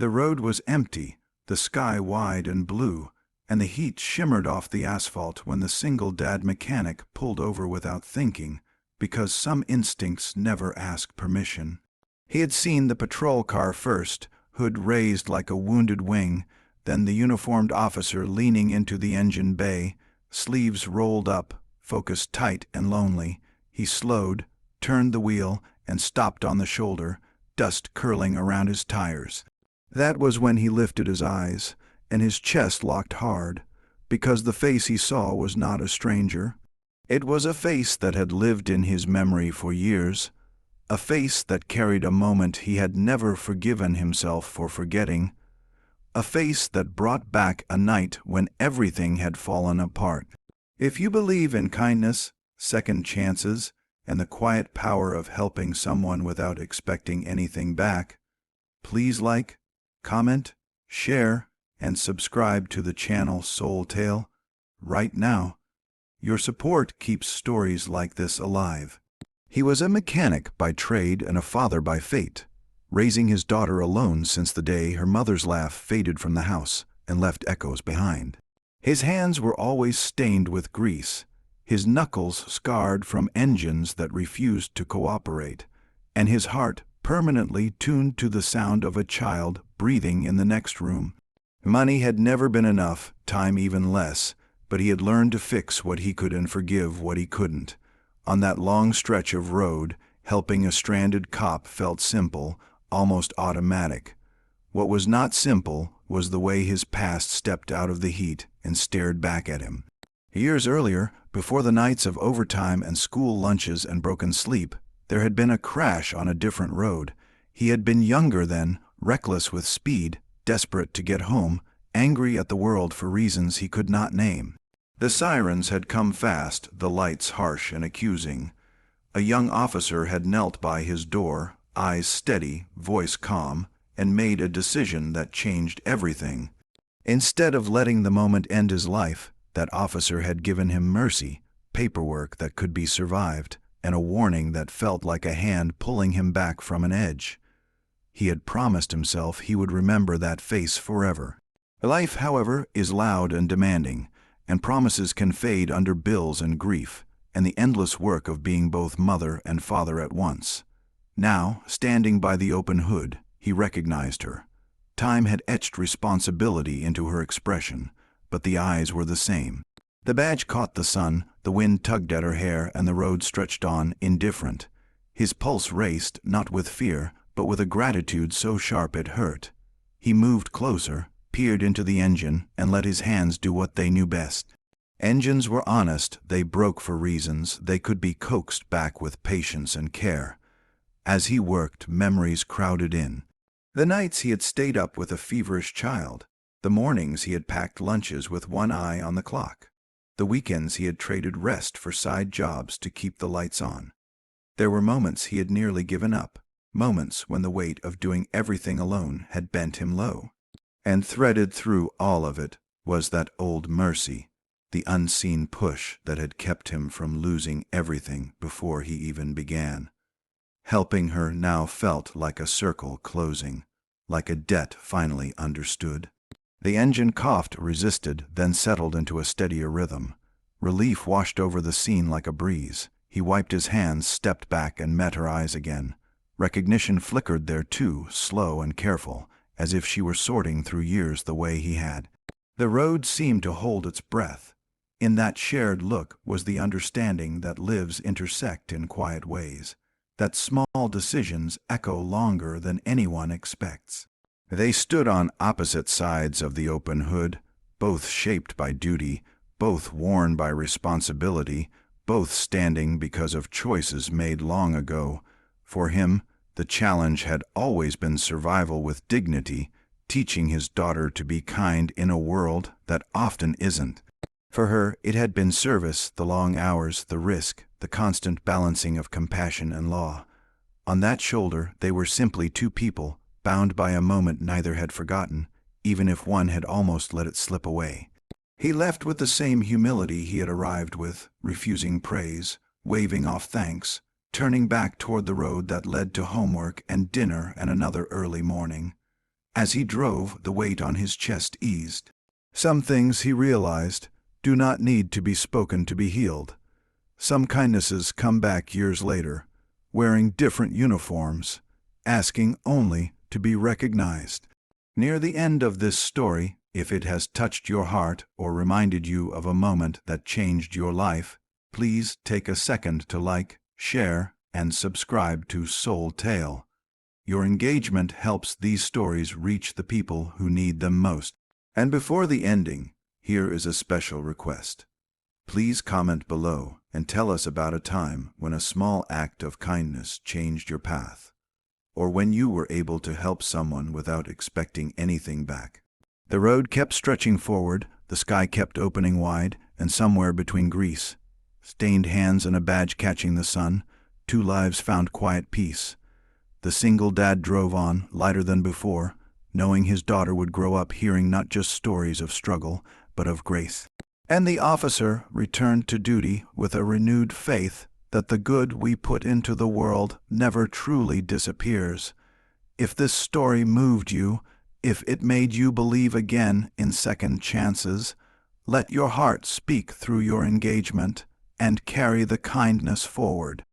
The road was empty, the sky wide and blue, and the heat shimmered off the asphalt when the single-dad mechanic pulled over without thinking, because some instincts never ask permission. He had seen the patrol car first, hood raised like a wounded wing, then the uniformed officer leaning into the engine bay, sleeves rolled up, focus tight and lonely. He slowed, turned the wheel, and stopped on the shoulder, dust curling around his tires. That was when he lifted his eyes, and his chest locked hard, because the face he saw was not a stranger. It was a face that had lived in his memory for years, a face that carried a moment he had never forgiven himself for forgetting, a face that brought back a night when everything had fallen apart. If you believe in kindness, second chances, and the quiet power of helping someone without expecting anything back, please like, comment, share, and subscribe to the channel Soul Tale right now. Your support keeps stories like this alive. He was a mechanic by trade and a father by fate, raising his daughter alone since the day her mother's laugh faded from the house and left echoes behind. His hands were always stained with grease, his knuckles scarred from engines that refused to cooperate, and his heart permanently tuned to the sound of a child breathing in the next room. Money had never been enough, time even less, but he had learned to fix what he could and forgive what he couldn't. On that long stretch of road, helping a stranded cop felt simple, almost automatic. What was not simple was the way his past stepped out of the heat and stared back at him. Years earlier, before the nights of overtime and school lunches and broken sleep, there had been a crash on a different road. He had been younger then, reckless with speed, desperate to get home, angry at the world for reasons he could not name. The sirens had come fast, the lights harsh and accusing. A young officer had knelt by his door, eyes steady, voice calm, and made a decision that changed everything. Instead of letting the moment end his life, that officer had given him mercy, paperwork that could be survived, and a warning that felt like a hand pulling him back from an edge. He had promised himself he would remember that face forever. Life, however, is loud and demanding, and promises can fade under bills and grief, and the endless work of being both mother and father at once. Now, standing by the open hood, he recognized her. Time had etched responsibility into her expression, but the eyes were the same. The badge caught the sun, the wind tugged at her hair, and the road stretched on, indifferent. His pulse raced, not with fear, but with a gratitude so sharp it hurt. He moved closer, peered into the engine, and let his hands do what they knew best. Engines were honest, they broke for reasons, they could be coaxed back with patience and care. As he worked, memories crowded in. The nights he had stayed up with a feverish child, the mornings he had packed lunches with one eye on the clock, the weekends he had traded rest for side jobs to keep the lights on. There were moments he had nearly given up, moments when the weight of doing everything alone had bent him low. And threaded through all of it was that old mercy, the unseen push that had kept him from losing everything before he even began. Helping her now felt like a circle closing, like a debt finally understood. The engine coughed, resisted, then settled into a steadier rhythm. Relief washed over the scene like a breeze. He wiped his hands, stepped back, and met her eyes again. Recognition flickered there too, slow and careful, as if she were sorting through years the way he had. The road seemed to hold its breath. In that shared look was the understanding that lives intersect in quiet ways, that small decisions echo longer than anyone expects. They stood on opposite sides of the open hood, both shaped by duty, both worn by responsibility, both standing because of choices made long ago. For him, the challenge had always been survival with dignity, teaching his daughter to be kind in a world that often isn't. For her, it had been service, the long hours, the risk, the constant balancing of compassion and law. On that shoulder, they were simply two people, bound by a moment neither had forgotten, even if one had almost let it slip away. He left with the same humility he had arrived with, refusing praise, waving off thanks, turning back toward the road that led to homework and dinner and another early morning. As he drove, the weight on his chest eased. Some things, he realized, do not need to be spoken to be healed. Some kindnesses come back years later, wearing different uniforms, asking only to be recognized. Near the end of this story, if it has touched your heart or reminded you of a moment that changed your life, please take a second to like, share, and subscribe to Soul Tale. Your engagement helps these stories reach the people who need them most. And before the ending, here is a special request. Please comment below and tell us about a time when a small act of kindness changed your path, or when you were able to help someone without expecting anything back. The road kept stretching forward, the sky kept opening wide, and somewhere between grease, stained hands and a badge catching the sun, two lives found quiet peace. The single dad drove on, lighter than before, knowing his daughter would grow up hearing not just stories of struggle, but of grace. And the officer returned to duty with a renewed faith that the good we put into the world never truly disappears. If this story moved you, if it made you believe again in second chances, let your heart speak through your engagement and carry the kindness forward.